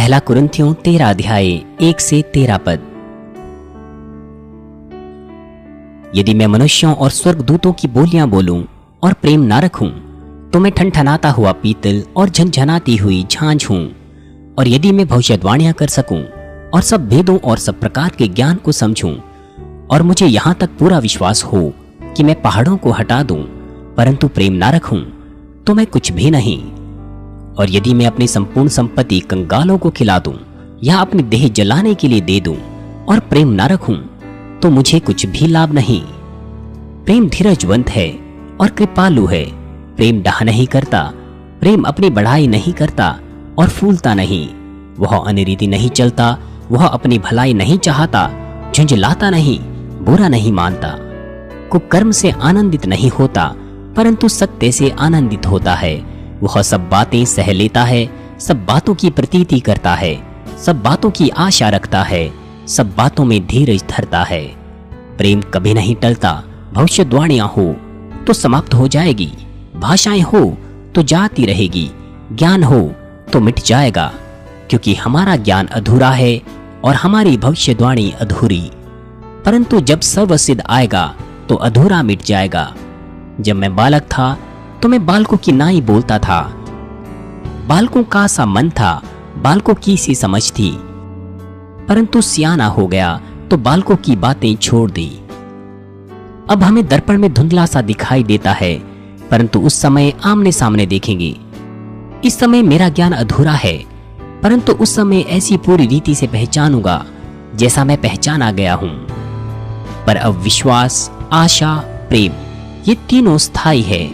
पहला कुरिन्थियों 13 अध्याय 1 से 13 पद। यदि मैं मनुष्यों और स्वर्गदूतों की बोलियां बोलूं और प्रेम ना रखूं, तो मैं ठनठनाता हुआ पीतल और झनझनाती हुई झांझ हूं। और यदि मैं भविष्यवाणियां कर सकूं और सब भेदों और सब प्रकार के ज्ञान को समझूं, और मुझे यहां तक पूरा विश्वास हो कि मैं पहाड़ों को हटा दूं, परंतु प्रेम ना रखूं, तो मैं कुछ भी नहीं। और यदि मैं अपनी संपूर्ण संपत्ति कंगालों को खिला दूं या अपनी देह जलाने के लिए दे दूं और प्रेम ना रखूं, तो मुझे कुछ भी लाभ नहीं। प्रेम धीरजवंत है और कृपालु है। प्रेम डाह नहीं करता, प्रेम अपनी बढ़ाई नहीं करता और फूलता नहीं। वह अनिरीति नहीं चलता, वह अपनी भलाई नहीं चाहता, झुंझलाता नहीं, बुरा नहीं मानता, कुकर्म से आनंदित नहीं होता, परंतु सत्य से आनंदित होता है। वह सब बातें सह लेता है, सब बातों की प्रतीति करता है, सब बातों की आशा रखता है, सब बातों में धीरज धरता है। प्रेम कभी नहीं टलता। भविष्यवाणियां हो तो समाप्त हो जाएगी, भाषाएं हो तो जाती रहेगी, ज्ञान हो तो मिट जाएगा, क्योंकि हमारा ज्ञान अधूरा है और हमारी भविष्यवाणी अधूरी। परंतु जब सर्वसिद्ध आएगा तो अधूरा मिट जाएगा। जब मैं बालक था तो मैं बालकों की नाई बोलता था, बालकों का सा मन था, बालकों की सी समझ थी। परंतु सियाना हो गया तो बालकों की बातें छोड़ दी। अब हमें दर्पण में धुंधला सा दिखाई देता है, परंतु उस समय आमने सामने देखेंगे। इस समय मेरा ज्ञान अधूरा है, परंतु उस समय ऐसी पूरी रीति से पहचानूंगा जैसा मैं पहचाना गया हूं। पर अब विश्वास, आशा, प्रेम, ये तीनों स्थायी है,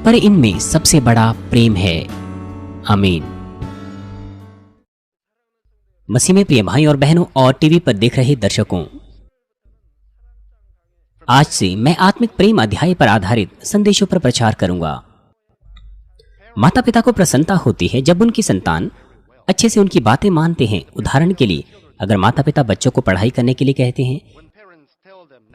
पर इनमें सबसे बड़ा प्रेम है। आमीन। मसीह में प्रिय भाई और बहनों और टीवी पर देख रहे दर्शकों, आज से मैं आत्मिक प्रेम अध्याय पर आधारित संदेशों पर प्रचार करूंगा। माता पिता को प्रसन्नता होती है जब उनकी संतान अच्छे से उनकी बातें मानते हैं। उदाहरण के लिए, अगर माता पिता बच्चों को पढ़ाई करने के लिए कहते हैं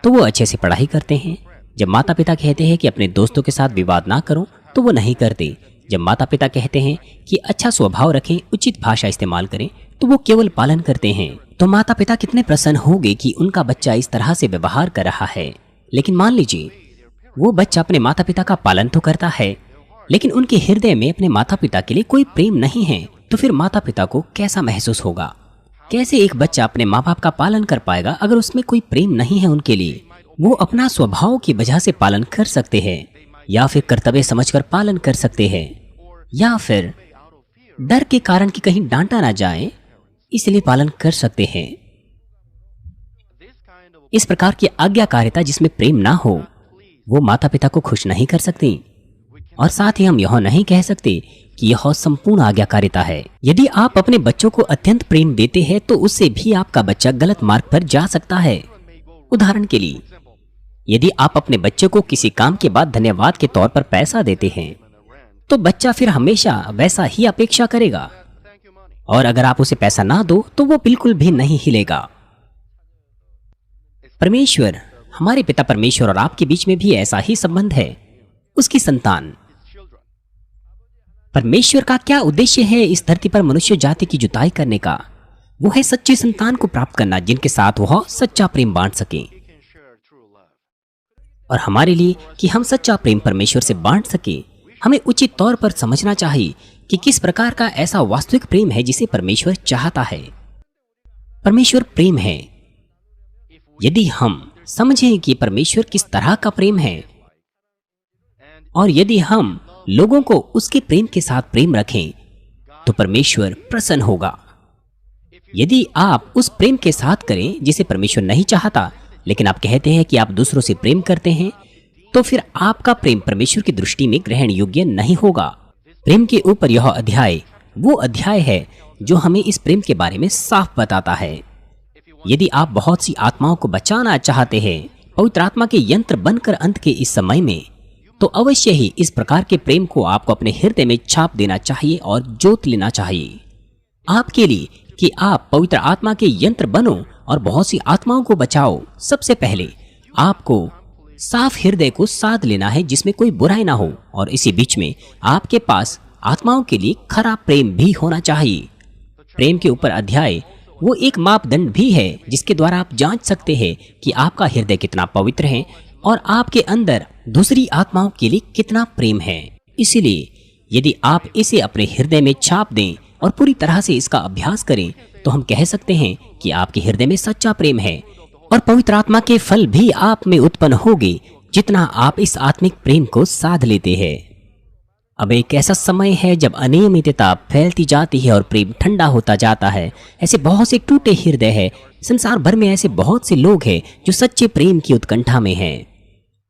तो वो अच्छे से पढ़ाई करते हैं। जब माता पिता कहते हैं कि अपने दोस्तों के साथ विवाद ना करो तो वो नहीं करते। जब माता पिता कहते हैं कि अच्छा स्वभाव रखें, उचित भाषा इस्तेमाल करें, तो वो केवल पालन करते हैं। तो माता पिता कितने प्रसन्न होंगे कि उनका बच्चा इस तरह से व्यवहार कर रहा है। लेकिन मान लीजिए वो बच्चा अपने माता पिता का पालन तो करता है, लेकिन उनके हृदय में अपने माता पिता के लिए कोई प्रेम नहीं है, तो फिर माता पिता को कैसा महसूस होगा? कैसे एक बच्चा अपने माँ बाप का पालन कर पाएगा अगर उसमें कोई प्रेम नहीं है उनके लिए? वो अपना स्वभाव की वजह से पालन कर सकते हैं, या फिर कर्तव्य समझकर पालन कर सकते हैं, या फिर डर के कारण कि कहीं डांटा ना जाए इसलिए पालन कर सकते हैं। इस प्रकार की आज्ञाकारिता जिसमें प्रेम ना हो, वो माता पिता को खुश नहीं कर सकती। और साथ ही हम यह नहीं कह सकते कि यह संपूर्ण आज्ञाकारिता है। यदि आप अपने बच्चों को अत्यंत प्रेम देते हैं तो उससे भी आपका बच्चा गलत मार्ग पर जा सकता है। उदाहरण के लिए, यदि आप अपने बच्चे को किसी काम के बाद धन्यवाद के तौर पर पैसा देते हैं तो बच्चा फिर हमेशा वैसा ही अपेक्षा करेगा, और अगर आप उसे पैसा ना दो तो वो बिल्कुल भी नहीं हिलेगा। परमेश्वर, हमारे पिता परमेश्वर और आपके बीच में भी ऐसा ही संबंध है। उसकी संतान, परमेश्वर का क्या उद्देश्य है इस धरती पर मनुष्य जाति की जुताई करने का? वो है सच्ची संतान को प्राप्त करना जिनके साथ वह सच्चा प्रेम बांट सके। और हमारे लिए कि हम सच्चा प्रेम परमेश्वर से बांट सके, हमें उचित तौर पर समझना चाहिए कि किस प्रकार का ऐसा वास्तविक प्रेम है जिसे परमेश्वर चाहता है। परमेश्वर प्रेम है। यदि हम समझें कि परमेश्वर किस तरह का प्रेम है, और यदि हम लोगों को उसके प्रेम के साथ प्रेम रखें, तो परमेश्वर प्रसन्न होगा। यदि आप उस प्रेम के साथ करें जिसे परमेश्वर नहीं चाहता, लेकिन आप कहते हैं कि आप दूसरों से प्रेम करते हैं, तो फिर आपका प्रेम परमेश्वर की दृष्टि में ग्रहण योग्य नहीं होगा। प्रेम के ऊपर यह अध्याय वो अध्याय है जो हमें इस प्रेम के बारे में साफ बताता है। यदि आप बहुत सी आत्माओं को बचाना चाहते हैं, पवित्र आत्मा के यंत्र बनकर अंत के इस समय में, तो अवश्य ही इस प्रकार के प्रेम को आपको अपने हृदय में छाप देना चाहिए और जोत लेना चाहिए। आपके लिए कि आप पवित्र आत्मा के यंत्र बनो और बहुत सी आत्माओं को बचाओ, सबसे पहले आपको साफ हृदय को साध लेना है जिसमें कोई बुराई ना हो, और इसी बीच में आपके पास आत्माओं के लिए खरा प्रेम भी होना चाहिए। प्रेम के ऊपर अध्याय वो एक मापदंड भी है जिसके द्वारा आप जांच सकते हैं कि आपका हृदय कितना पवित्र है और आपके अंदर दूसरी आत्माओं के लिए कितना प्रेम है। इसीलिए यदि आप इसे अपने हृदय में छाप दें और पूरी तरह से इसका अभ्यास करें तो हम कह सकते हैं कि आपके हृदय में सच्चा प्रेम है और पवित्र आत्मा के फल भी आप में उत्पन्न होंगे जितना आप इस आत्मिक प्रेम को साध लेते हैं। अब एक ऐसा समय है जब अनियमितता फैलती जाती है और प्रेम ठंडा होता जाता है। ऐसे बहुत से टूटे हृदय है। संसार भर में ऐसे बहुत से लोग हैं जो सच्चे प्रेम की उत्कंठा में हैं।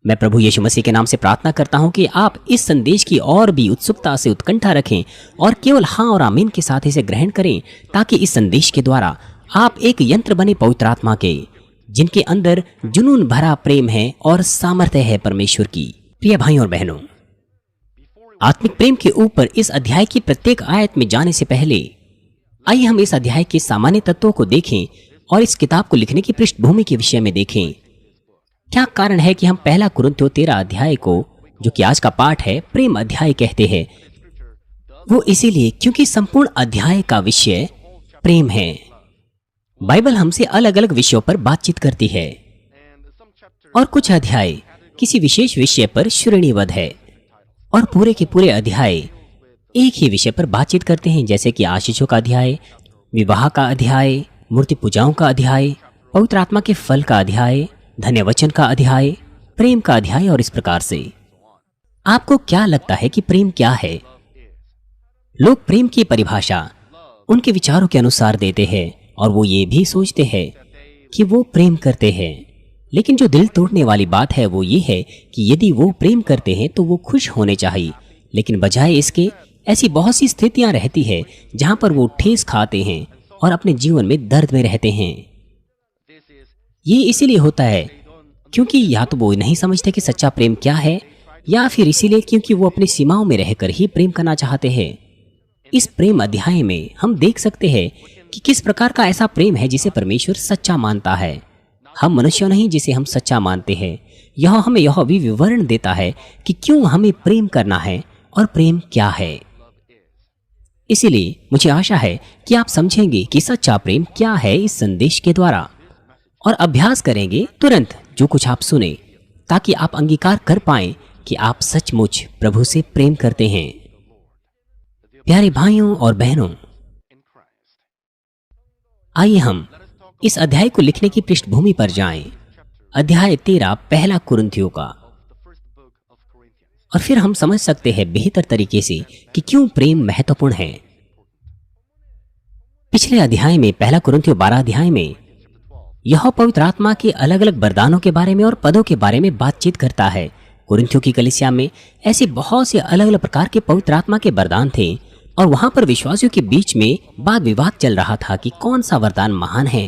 मैं प्रभु यीशु मसीह के नाम से प्रार्थना करता हूं कि आप इस संदेश की और भी उत्सुकता से उत्कंठा रखें और केवल हाँ और आमीन के साथ इसे ग्रहण करें, ताकि इस संदेश के द्वारा आप एक यंत्र बने पवित्र आत्मा के, जिनके अंदर जुनून भरा प्रेम है और सामर्थ्य है परमेश्वर की। प्रिय भाइयों और बहनों, आत्मिक प्रेम के ऊपर इस अध्याय की प्रत्येक आयत में जाने से पहले आइए हम इस अध्याय के सामान्य तत्वों को देखें और इस किताब को लिखने की पृष्ठभूमि के विषय में देखें। क्या कारण है कि हम पहला कुरिन्थियों 13 अध्याय को, जो कि आज का पाठ है, प्रेम अध्याय कहते हैं? वो इसीलिए क्योंकि संपूर्ण अध्याय का विषय प्रेम है। बाइबल हमसे अलग अलग विषयों पर बातचीत करती है और कुछ अध्याय किसी विशेष विषय पर श्रेणीबद्ध है और पूरे के पूरे अध्याय एक ही विषय पर बातचीत करते हैं, जैसे कि आशीषों का अध्याय, विवाह का अध्याय, मूर्ति पूजाओं का अध्याय, पवित्र आत्मा के फल का अध्याय, धन्य वचन का अध्याय, प्रेम का अध्याय और इस प्रकार से। आपको क्या लगता है कि प्रेम क्या है? लोग प्रेम की परिभाषा उनके विचारों के अनुसार देते हैं और वो ये भी सोचते हैं कि वो प्रेम करते हैं। लेकिन जो दिल तोड़ने वाली बात है वो ये है कि यदि वो प्रेम करते हैं तो वो खुश होने चाहिए, लेकिन बजाय इसके ऐसी बहुत सी स्थितियां रहती है जहां पर वो ठेस खाते हैं और अपने जीवन में दर्द में रहते हैं। ये इसीलिए होता है क्योंकि या तो वो नहीं समझते कि सच्चा प्रेम क्या है, या फिर इसीलिए क्योंकि वो अपनी सीमाओं में रहकर ही प्रेम करना चाहते हैं। इस प्रेम अध्याय में हम देख सकते हैं कि किस प्रकार का ऐसा प्रेम है जिसे परमेश्वर सच्चा मानता है। हम मनुष्य नहीं जिसे हम सच्चा मानते हैं। यह हमें यह भी विवरण देता है कि क्यों हमें प्रेम करना है और प्रेम क्या है। इसीलिए मुझे आशा है कि आप समझेंगे कि सच्चा प्रेम क्या है इस संदेश के द्वारा, और अभ्यास करेंगे तुरंत जो कुछ आप सुने, ताकि आप अंगीकार कर पाएं कि आप सचमुच प्रभु से प्रेम करते हैं। प्यारे भाइयों और बहनों, आइए हम इस अध्याय को लिखने की पृष्ठभूमि पर जाएं। अध्याय 13 पहला कुरिन्थियों का, और फिर हम समझ सकते हैं बेहतर तरीके से कि क्यों प्रेम महत्वपूर्ण है। पिछले अध्याय में, पहला कुरिन्थियों 12 अध्याय में, यह पवित्र आत्मा के अलग अलग वरदानों के बारे में और पदों के बारे में बातचीत करता है। कुरिन्थियों की कलीसिया में ऐसे बहुत से अलग अलग प्रकार के पवित्र आत्मा के वरदान थे और वहां पर विश्वासियों के बीच में वाद विवाद चल रहा था कि कौन सा वरदान महान है।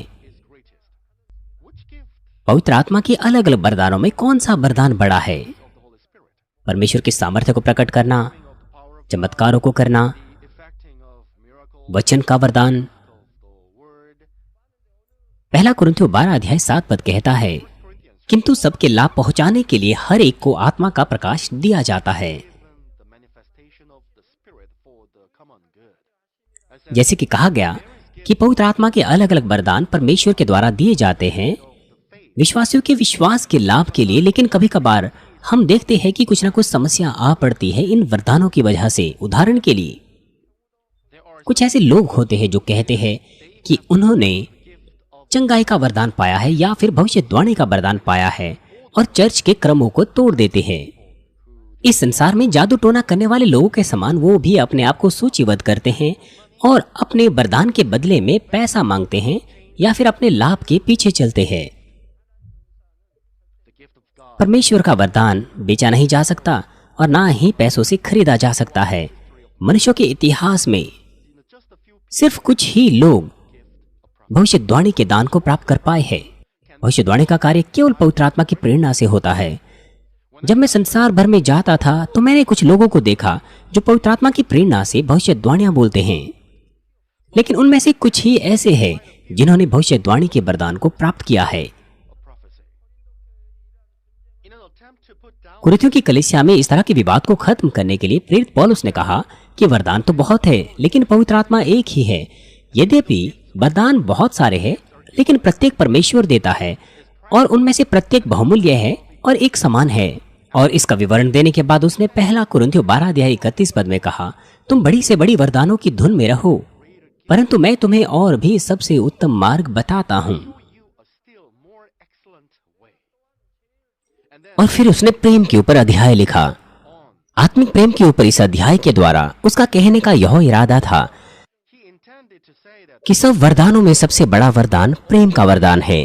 पवित्र आत्मा के अलग अलग वरदानों में कौन सा वरदान बड़ा है? परमेश्वर के सामर्थ्य को प्रकट करना, चमत्कारों को करना, वचन का वरदान। पहला कुरिन्थियों 12 अध्याय 7 पद कहता है, किंतु सबके लाभ पहुंचाने के लिए हर एक को आत्मा का प्रकाश दिया जाता है। जैसे कि कहा गया कि पवित्र आत्मा के अलग अलग वरदान परमेश्वर के द्वारा दिए जाते हैं विश्वासियों के विश्वास के लाभ के लिए, लेकिन कभी कभार हम देखते हैं कि कुछ ना कुछ समस्या आ पड़ती है इन वरदानों की वजह से। उदाहरण के लिए, कुछ ऐसे लोग होते हैं जो कहते हैं कि उन्होंने चंगाई का वरदान पाया है या फिर भविष्यवाणी का वरदान पाया है और चर्च के क्रमों को तोड़ देते हैं। इस संसार में जादू टोना करने वाले लोगों के समान वो भी अपने आप को सूचीबद्ध करते हैं और अपने वरदान के बदले में पैसा मांगते हैं या फिर अपने लाभ के पीछे चलते हैं। परमेश्वर का वरदान बेचा नहीं जा सकता और ना ही पैसों से खरीदा जा सकता है। मनुष्यों के इतिहास में सिर्फ कुछ ही लोग भविष्यवाणी के दान को प्राप्त कर पाए हैं। भविष्यवाणी का कार्य केवल पवित्र आत्मा की प्रेरणा से होता है। जब मैं संसार भर में जाता था तो मैंने कुछ लोगों को देखा जो पवित्र आत्मा की प्रेरणा से भविष्यवाणियां बोलते हैं, लेकिन उनमें से कुछ ही ऐसे हैं जिन्होंने भविष्यवाणी के वरदान को प्राप्त किया है। कुरिन्थियों की कलीसिया में इस तरह के विवाद को खत्म करने के लिए प्रेरित पौलुस ने कहा कि वरदान तो बहुत है, लेकिन पवित्र आत्मा एक ही है। यद्यपि वरदान बहुत सारे हैं, लेकिन प्रत्येक परमेश्वर देता है और उनमें से प्रत्येक बहुमूल्य है और एक समान है। और इसका विवरण देने के बाद उसने पहला कुरिन्थियों 12:31 में कहा, तुम बड़ी से बड़ी वरदानों की धुन में रहो, परंतु मैं तुम्हें और भी सबसे उत्तम मार्ग बताता हूं। और फिर उसने प्रेम के ऊपर अध्याय लिखा। आत्मिक प्रेम के ऊपर इस अध्याय के द्वारा उसका कहने का यह इरादा था कि सब वरदानों में सबसे बड़ा वरदान प्रेम का वरदान है।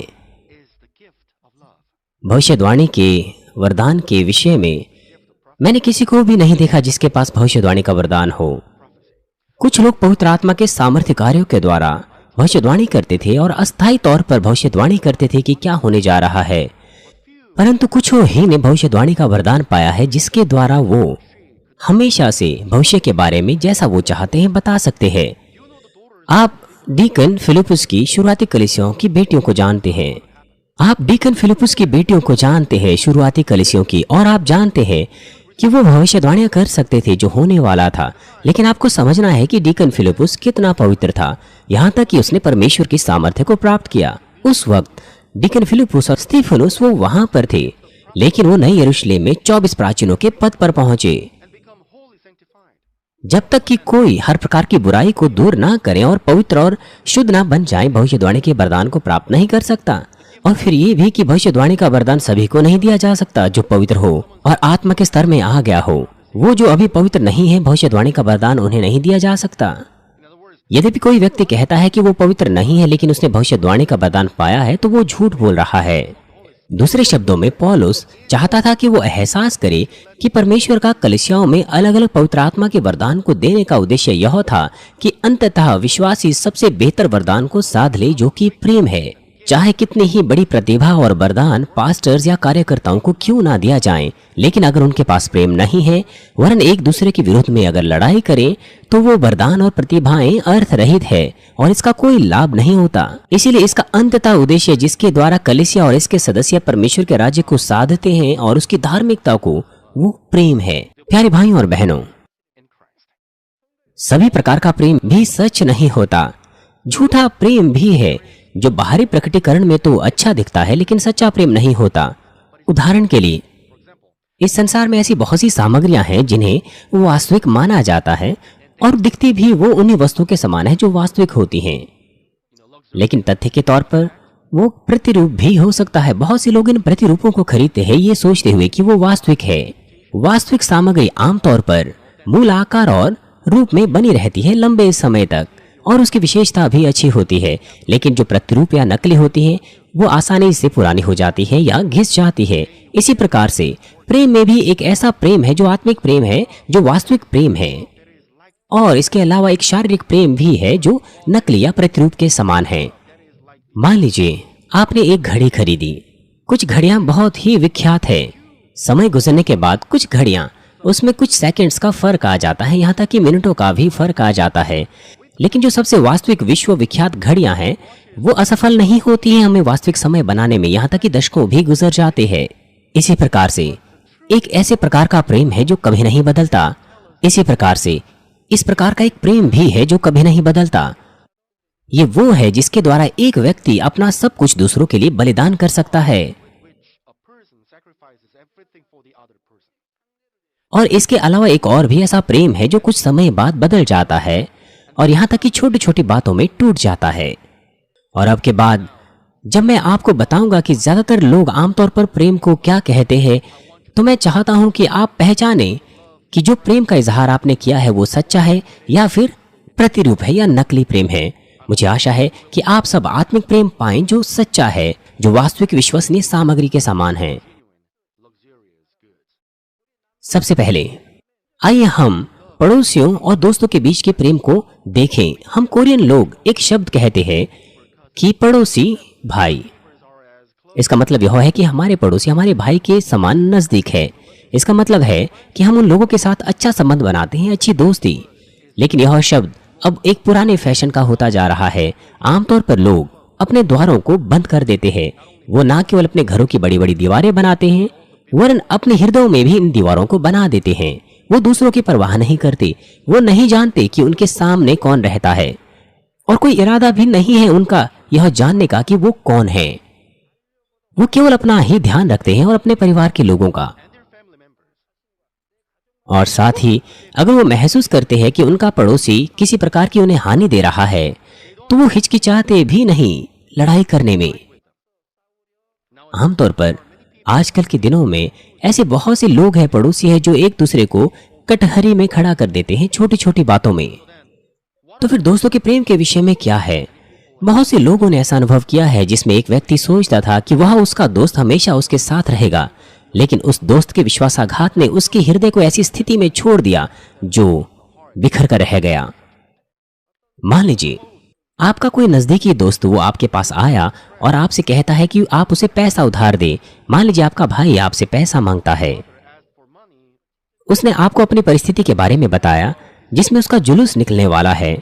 भविष्यवाणी के वरदान के विषय में मैंने किसी को भी नहीं देखा जिसके पास भविष्यवाणी का वरदान हो। कुछ लोग पवित्र आत्मा के सामर्थ्य कार्यों के द्वारा भविष्यवाणी करते थे और अस्थायी तौर पर भविष्यवाणी करते थे कि क्या होने जा रहा है, परंतु कुछ ही ने भविष्यवाणी का वरदान पाया है जिसके द्वारा वो हमेशा से भविष्य के बारे में जैसा वो चाहते हैं बता सकते हैं। आप डीकन फिलिपुस की शुरुआती कलीसियाओं की बेटियों को जानते हैं। आप डीकन फिलिपुस की बेटियों को जानते हैं, शुरुआती कलीसियाओं की, और आप जानते हैं कि वो भविष्यवाणियां कर सकते थे जो होने वाला था। लेकिन आपको समझना है कि डीकन फिलिपुस कितना पवित्र था, यहाँ तक कि उसने परमेश्वर की सामर्थ्य को प्राप्त किया। उस वक्त डीकन फिलिपुस और स्तीफनुस वो वहां पर थे, लेकिन वो नए यरूशलेम में 24 प्राचीनों के पद पर पहुंचे। जब तक कि कोई हर प्रकार की बुराई को दूर ना करे और पवित्र और शुद्ध ना बन जाए, भविष्यवाणी के वरदान को प्राप्त नहीं कर सकता। और फिर ये भी कि भविष्यवाणी का वरदान सभी को नहीं दिया जा सकता जो पवित्र हो और आत्मा के स्तर में आ गया हो। वो जो अभी पवित्र नहीं है, भविष्यवाणी का वरदान उन्हें नहीं दिया जा सकता। यदि भी कोई व्यक्ति कहता है कि वो पवित्र नहीं है लेकिन उसने भविष्यवाणी का वरदान पाया है, तो वो झूठ बोल रहा है। दूसरे शब्दों में पौलुस चाहता था कि वो एहसास करे कि परमेश्वर का कलीसियाओं में अलग अलग पवित्र आत्मा के वरदान को देने का उद्देश्य यह था कि अंततः विश्वासी सबसे बेहतर वरदान को साध ले, जो कि प्रेम है। चाहे कितनी ही बड़ी प्रतिभा और वरदान पास्टर्स या कार्यकर्ताओं को क्यों ना दिया जाए, लेकिन अगर उनके पास प्रेम नहीं है, वरन एक दूसरे के विरोध में अगर लड़ाई करें, तो वो वरदान और प्रतिभाएं अर्थ रहित है और इसका कोई लाभ नहीं होता। इसीलिए इसका अंततः उद्देश्य जिसके द्वारा कलीसिया और इसके सदस्य परमेश्वर के राज्य को साधते हैं और उसकी धार्मिकता को, वो प्रेम है। प्यारे भाइयों और बहनों, सभी प्रकार का प्रेम भी सच नहीं होता। झूठा प्रेम भी है जो बाहरी प्रकटीकरण में तो अच्छा दिखता है लेकिन सच्चा प्रेम नहीं होता। उदाहरण के लिए, इस संसार में ऐसी बहुत सी सामग्रियां हैं जिन्हें वास्तविक माना जाता है और दिखती भी वो उन्हीं वस्तुओं के समान है जो वास्तविक होती हैं, लेकिन तथ्य के तौर पर वो प्रतिरूप भी हो सकता है। बहुत से लोग इन प्रतिरूपों को खरीदते हैं ये सोचते हुए कि वो वास्तविक है। वास्तविक सामग्री आमतौर पर मूल आकार और रूप में बनी रहती है लंबे समय तक और उसकी विशेषता भी अच्छी होती है, लेकिन जो प्रतिरूप या नकली होती है वो आसानी से पुरानी हो जाती है या घिस जाती है। इसी प्रकार से प्रेम में भी एक ऐसा प्रेम है जो आत्मिक प्रेम है, जो वास्तविक प्रेम है, और इसके अलावा एक शारीरिक प्रेम भी है जो नकली या प्रतिरूप के समान है। मान लीजिए आपने एक घड़ी खरीदी। कुछ घड़ियां बहुत ही विख्यात है। समय गुजरने के बाद कुछ घड़ियां उसमें कुछ सेकंड्स का फर्क आ जाता है, यहाँ तक कि मिनटों का भी फर्क आ जाता है। लेकिन जो सबसे वास्तविक विश्व विख्यात घड़ियां हैं वो असफल नहीं होती हैं हमें वास्तविक समय बनाने में, यहाँ तक कि दशकों भी गुजर जाते हैं। इसी प्रकार से एक ऐसे प्रकार का प्रेम है जो कभी नहीं बदलता। इसी प्रकार से इस प्रकार का एक प्रेम भी है जो कभी नहीं बदलता। ये वो है जिसके द्वारा एक व्यक्ति अपना सब कुछ दूसरों के लिए बलिदान कर सकता है। और इसके अलावा एक और भी ऐसा प्रेम है जो कुछ समय बाद बदल जाता है और यहाँ तक कि छोटी छोटी बातों में टूट जाता है। और अब के बाद जब मैं आपको बताऊंगा कि ज्यादातर लोग आमतौर पर प्रेम को क्या कहते हैं, तो मैं चाहता हूं कि आप पहचानें कि जो प्रेम का इजहार आपने किया है वो सच्चा है या फिर प्रतिरूप है या नकली प्रेम है। मुझे आशा है कि आप सब आत्मिक प्रेम पाएं जो सच्चा है, जो वास्तविक विश्वसनीय सामग्री के समान है। सबसे पहले आइए हम पड़ोसियों और दोस्तों के बीच के प्रेम को देखें। हम कोरियन लोग एक शब्द कहते हैं कि पड़ोसी भाई। इसका मतलब यह है कि हमारे पड़ोसी हमारे भाई के समान नजदीक है। इसका मतलब है कि हम उन लोगों के साथ अच्छा संबंध बनाते हैं, अच्छी दोस्ती। लेकिन यह शब्द अब एक पुराने फैशन का होता जा रहा है। आमतौर पर लोग अपने द्वारों को बंद कर देते हैं। वो न केवल अपने घरों की बड़ी बड़ी दीवारें बनाते हैं, वरन अपने हृदयों में भी इन दीवारों को बना देते हैं। वो दूसरों की परवाह नहीं करते। वो नहीं जानते कि उनके सामने कौन रहता है और कोई इरादा भी नहीं है उनका यह जानने का कि वो कौन है। वो केवल अपना ही ध्यान रखते हैं और अपने परिवार के लोगों का। और साथ ही अगर वो महसूस करते हैं कि उनका पड़ोसी किसी प्रकार की उन्हें हानि दे रहा है तो वो हिचकिचाते भी नहीं लड़ाई करने में। आमतौर पर आजकल के दिनों में ऐसे बहुत से लोग हैं, पड़ोसी हैं, जो एक दूसरे को कटहरी में खड़ा कर देते हैं छोटी छोटी बातों में। तो फिर दोस्तों के प्रेम के विषय में क्या है? बहुत से लोगों ने ऐसा अनुभव किया है जिसमें एक व्यक्ति सोचता था कि वह उसका दोस्त हमेशा उसके साथ रहेगा, लेकिन उस दोस्त के विश्वासघात ने उसके हृदय को ऐसी स्थिति में छोड़ दिया जो बिखर कर रह गया। मान लीजिए आपका कोई नजदीकी दोस्त वो आपके पास आया और आपसे कहता है कि आप उसे पैसा उधार दे। मान लीजिए आपका भाई आपसे पैसा मांगता है। उसने आपको अपनी परिस्थिति के बारे में बताया जिसमें उसका जुलूस निकलने वाला है।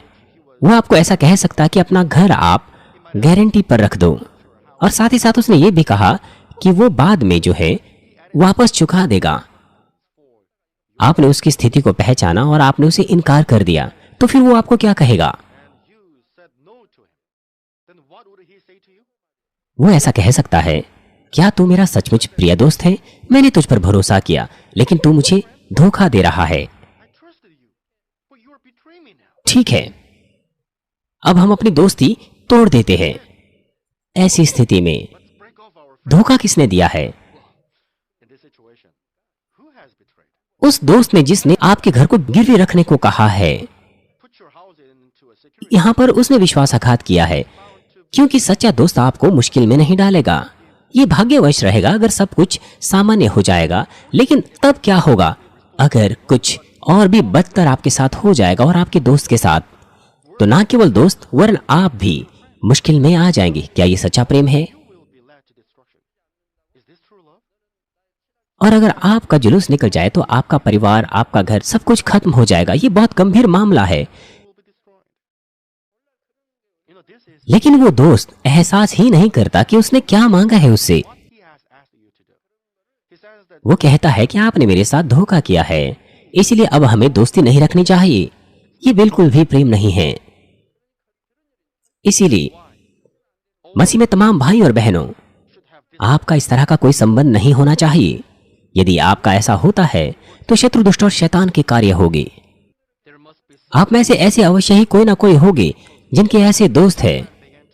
वो आपको ऐसा कह सकता है कि अपना घर आप गारंटी पर रख दो, और साथ ही साथ उसने ये भी कहा कि वो बाद में जो है वापस चुका देगा। आपने उसकी स्थिति को पहचाना और आपने उसे इनकार कर दिया, तो फिर वो आपको क्या कहेगा? वो ऐसा कह सकता है, क्या तू मेरा सचमुच प्रिय दोस्त है? मैंने तुझ पर भरोसा किया, लेकिन तू मुझे धोखा दे रहा है। ठीक है, अब हम अपनी दोस्ती तोड़ देते हैं। ऐसी स्थिति में धोखा किसने दिया है? उस दोस्त ने जिसने आपके घर को गिरवी रखने को कहा है। यहां पर उसने विश्वासघात किया है, क्योंकि सच्चा दोस्त आपको मुश्किल में नहीं डालेगा। ये भाग्यवश रहेगा अगर सब कुछ सामान्य हो जाएगा, लेकिन तब क्या होगा अगर कुछ और भी बदतर आपके साथ हो जाएगा और आपके दोस्त के साथ? तो ना केवल दोस्त वरन आप भी मुश्किल में आ जाएंगे। क्या ये सच्चा प्रेम है? और अगर आपका जुलूस निकल जाए तो आपका परिवार, आपका घर, सब कुछ खत्म हो जाएगा। ये बहुत गंभीर मामला है। लेकिन वो दोस्त एहसास ही नहीं करता कि उसने क्या मांगा है उससे। वो कहता है कि आपने मेरे साथ धोखा किया है, इसलिए अब हमें दोस्ती नहीं रखनी चाहिए। ये बिल्कुल भी प्रेम नहीं है। इसीलिए मसीह में तमाम भाई और बहनों, आपका इस तरह का कोई संबंध नहीं होना चाहिए। यदि आपका ऐसा होता है तो शत्रु, दुष्ट और शैतान के कार्य होंगे। आप में से ऐसे अवश्य ही कोई ना कोई होंगे जिनके ऐसे दोस्त हैं,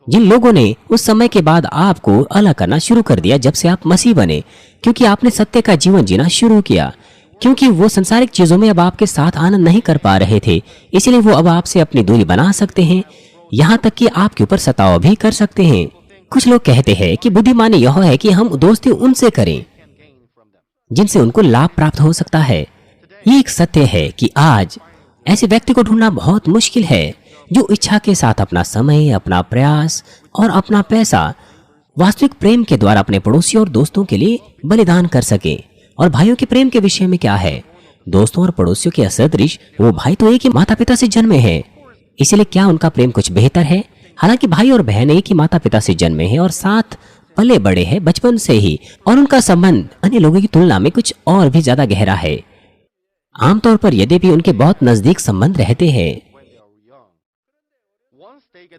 जिन लोगों ने उस समय के बाद आपको अलग करना शुरू कर दिया जब से आप मसीह बने, क्योंकि आपने सत्य का जीवन जीना शुरू किया। क्योंकि वो संसारिक चीजों में अब आपके साथ आनंद नहीं कर पा रहे थे, इसलिए वो अब आपसे अपनी दूरी बना सकते हैं, यहाँ तक कि आपके ऊपर सताव भी कर सकते हैं। कुछ लोग कहते हैं कि बुद्धिमानी यह है कि हम दोस्ती उनसे करें जिनसे उनको लाभ प्राप्त हो सकता है। ये एक सत्य है कि आज ऐसे व्यक्ति को ढूंढना बहुत मुश्किल है जो इच्छा के साथ अपना समय, अपना प्रयास और अपना पैसा वास्तविक प्रेम के द्वारा अपने पड़ोसी और दोस्तों के लिए बलिदान कर सके। और भाइयों के प्रेम के विषय में क्या है? दोस्तों और पड़ोसियों के असदृश वो भाई तो एक ही माता पिता से जन्मे हैं, इसलिए क्या उनका प्रेम कुछ बेहतर है? हालांकि भाई और बहन एक ही माता पिता से जन्मे हैं और साथ पले बड़े हैं बचपन से ही, और उनका संबंध अन्य लोगों की तुलना में कुछ और भी ज्यादा गहरा है। आमतौर पर यद्यपि उनके बहुत नजदीक संबंध रहते हैं,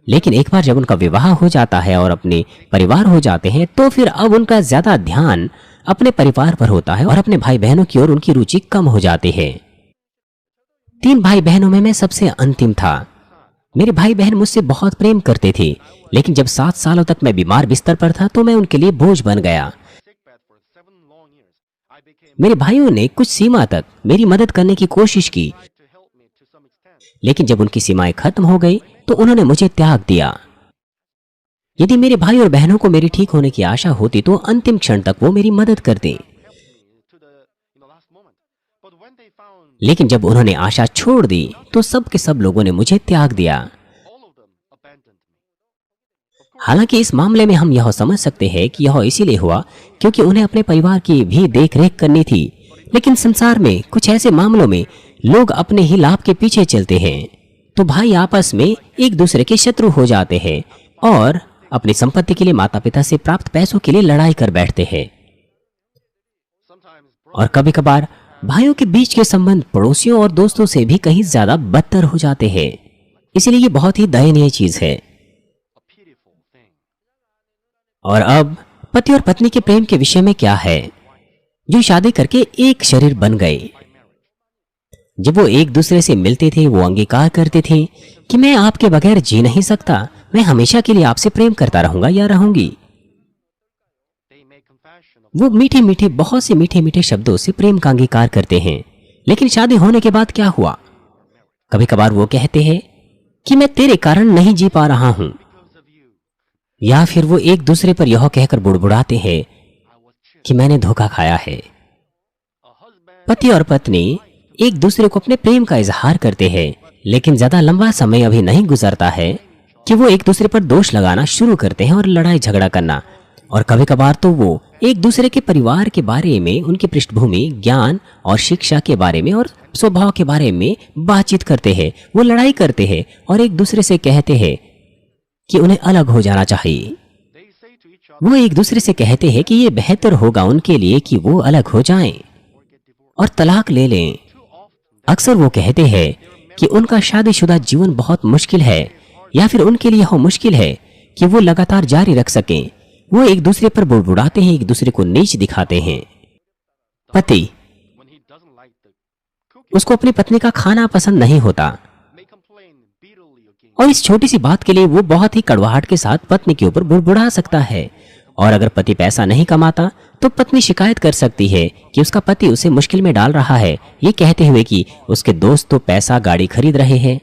लेकिन एक बार जब उनका विवाह हो जाता है और अपने परिवार हो जाते हैं तो फिर अब उनका ज्यादा ध्यान अपने परिवार पर होता है और अपने भाई बहनों की ओर उनकी रुचि कम हो जाती है। 3 भाई बहनों में मैं सबसे अंतिम था। मेरे भाई बहन मुझसे बहुत प्रेम करते थे, लेकिन जब 7 सालों तक मैं बीमार बिस्तर पर था तो मैं उनके लिए बोझ बन गया। मेरे भाइयों ने कुछ सीमा तक मेरी मदद करने की कोशिश की, लेकिन जब उनकी सीमाएं खत्म हो गई तो उन्होंने मुझे त्याग दिया। यदि मेरे भाई और बहनों को मेरी ठीक होने की आशा होती तो अंतिम क्षण तक वो मेरी मदद करते, लेकिन जब उन्होंने आशा छोड़ दी तो सब के सब लोगों ने मुझे त्याग दिया। हालांकि इस मामले में हम यह समझ सकते हैं कि यह इसीलिए हुआ क्योंकि उन्हें अपने परिवार की भी देखरेख करनी थी। लेकिन संसार में कुछ ऐसे मामलों में लोग अपने ही लाभ के पीछे चलते हैं, तो भाई आपस में एक दूसरे के शत्रु हो जाते हैं और अपनी संपत्ति के लिए, माता पिता से प्राप्त पैसों के लिए लड़ाई कर बैठते हैं। और कभी कभार भाइयों के बीच के संबंध पड़ोसियों और दोस्तों से भी कहीं ज्यादा बदतर हो जाते हैं। इसलिए ये बहुत ही दयनीय चीज है। और अब पति और पत्नी के प्रेम के विषय में क्या है, जो शादी करके एक शरीर बन गए। जब वो एक दूसरे से मिलते थे वो अंगीकार करते थे कि मैं आपके बगैर जी नहीं सकता, मैं हमेशा के लिए आपसे प्रेम करता रहूंगा या रहूंगी। वो मीठे मीठे, बहुत से मीठे मीठे शब्दों से प्रेम का अंगीकार करते हैं। लेकिन शादी होने के बाद क्या हुआ? कभी कभार वो कहते हैं कि मैं तेरे कारण नहीं जी पा रहा हूं, या फिर वो एक दूसरे पर यह कहकर बुड़बुड़ाते हैं कि मैंने धोखा खाया है। पति और पत्नी एक दूसरे को अपने प्रेम का इजहार करते हैं, लेकिन ज्यादा लंबा समय अभी नहीं गुजरता है कि वो एक दूसरे पर दोष लगाना शुरू करते हैं और लड़ाई झगड़ा करना। और कभी कभार तो वो एक दूसरे के परिवार के बारे में, उनकी पृष्ठभूमि, ज्ञान और शिक्षा के बारे में और स्वभाव के बारे में बातचीत करते हैं। वो लड़ाई करते हैं और एक दूसरे से कहते हैं कि उन्हें अलग हो जाना चाहिए। वो एक दूसरे से कहते हैं कि ये बेहतर होगा उनके लिए कि वो अलग हो जाएं और तलाक ले लें। अक्सर वो कहते हैं कि उनका शादीशुदा जीवन बहुत मुश्किल है, या फिर उनके लिए यह मुश्किल है कि वो लगातार जारी रख सकें। वो एक दूसरे पर बुड़बुड़ाते हैं, एक दूसरे को नीच दिखाते हैं। पति, उसको अपनी पत्नी का खाना पसंद नहीं होता और इस छोटी सी बात के लिए वो बहुत ही कड़वाहट के साथ पत्नी के ऊपर बुड़बुड़ा सकता है। और अगर पति पैसा नहीं कमाता तो पत्नी शिकायत कर सकती है कि उसका पति उसे मुश्किल में डाल रहा है, ये कहते हुए कि उसके दोस्त तो पैसा, गाड़ी खरीद रहे हैं।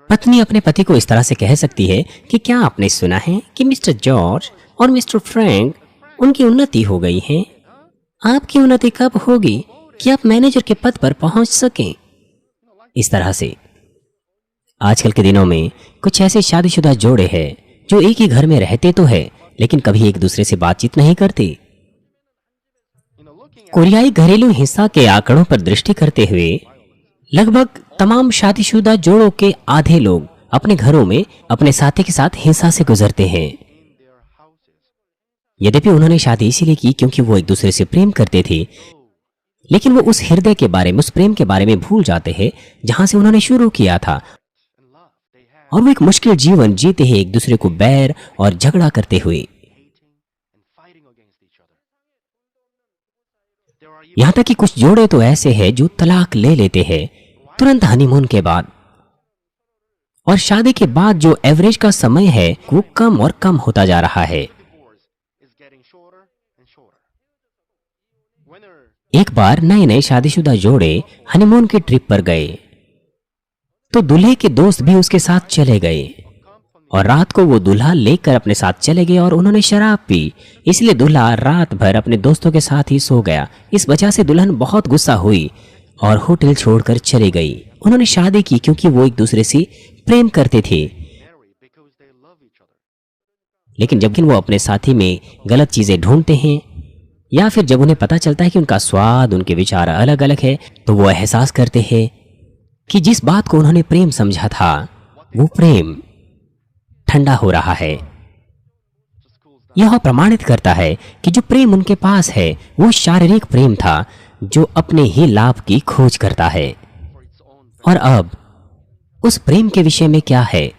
पत्नी अपने पति को इस तरह से कह सकती है कि क्या आपने सुना है कि मिस्टर जॉर्ज और मिस्टर फ्रैंक, उनकी उन्नति हो गई है। आपकी उन्नति कब होगी कि आप मैनेजर के पद पर पहुंच सकें? इस तरह से आजकल के दिनों में कुछ ऐसे शादीशुदा जोड़े हैं जो एक ही घर में रहते तो है, लेकिन कभी एक दूसरे से बातचीत नहीं करते। कोरियाई घरेलू हिंसा के आंकड़ों पर दृष्टि करते हुए लगभग तमाम शादीशुदा जोड़ों के आधे लोग अपने घरों में अपने साथी के साथ हिंसा से गुजरते हैं। यद्यपि उन्होंने शादी इसीलिए की क्योंकि वो एक दूसरे से प्रेम करते थे, लेकिन वो उस हृदय के बारे में, उस प्रेम के बारे में भूल जाते हैं जहां से उन्होंने शुरू किया था। और वो एक मुश्किल जीवन जीते हैं एक दूसरे को बैर और झगड़ा करते हुए। यहां तक कि कुछ जोड़े तो ऐसे हैं जो तलाक ले लेते हैं तुरंत हनीमून के बाद, और शादी के बाद जो एवरेज का समय है वो कम और कम होता जा रहा है। एक बार नए नए शादीशुदा जोड़े हनीमून की ट्रिप पर गए तो दूल्हे के दोस्त भी उसके साथ चले गए, और रात को वो दूल्हा लेकर अपने साथ चले गए और उन्होंने शराब पी। इसलिए दूल्हा रात भर अपने दोस्तों के साथ ही सो गया। इस वजह से दुल्हन बहुत गुस्सा हुई और होटल छोड़कर चली गई। उन्होंने शादी की क्योंकि वो एक दूसरे से प्रेम करते थे, लेकिन जब वो अपने साथी में गलत चीजें ढूंढते हैं या फिर जब उन्हें पता चलता है कि उनका स्वाद, उनके विचार अलग अलग है, तो वो एहसास करते हैं कि जिस बात को उन्होंने प्रेम समझा था वो प्रेम ठंडा हो रहा है। यह प्रमाणित करता है कि जो प्रेम उनके पास है वो शारीरिक प्रेम था जो अपने ही लाभ की खोज करता है। और अब उस प्रेम के विषय में क्या है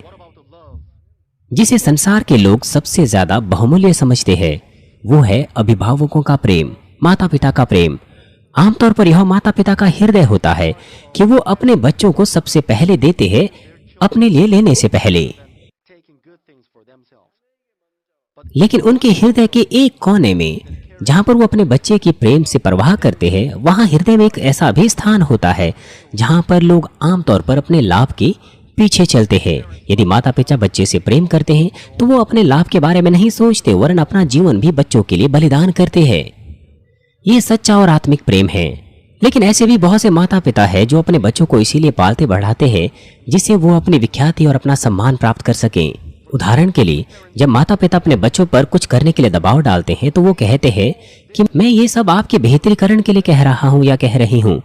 जिसे संसार के लोग सबसे ज्यादा बहुमूल्य समझते हैं? वो है अभिभावकों का प्रेम, माता पिता का प्रेम। आमतौर पर यह माता पिता का हृदय होता है कि वो अपने बच्चों को सबसे पहले देते हैं, अपने लिए लेने से पहले। लेकिन उनके हृदय के एक कोने में जहां पर वो अपने बच्चे की प्रेम से परवाह करते हैं, वहां हृदय में एक ऐसा भी स्थान होता है जहां पर लोग आमतौर पर अपने लाभ के पीछे चलते हैं। यदि माता पिता बच्चे से प्रेम करते हैं तो वो अपने लाभ के बारे में नहीं सोचते, वरन अपना जीवन भी बच्चों के लिए बलिदान करते हैं। ये सच्चा और आत्मिक प्रेम है। लेकिन ऐसे भी बहुत से माता पिता हैं जो अपने बच्चों को इसीलिए पालते बढ़ाते हैं जिससे वो अपनी विख्याति और अपना सम्मान प्राप्त कर सकें। उदाहरण के लिए, जब माता पिता अपने बच्चों पर कुछ करने के लिए दबाव डालते हैं तो वो कहते हैं कि मैं ये सब आपके बेहतरीकरण के लिए कह रहा हूं या कह रही हूं।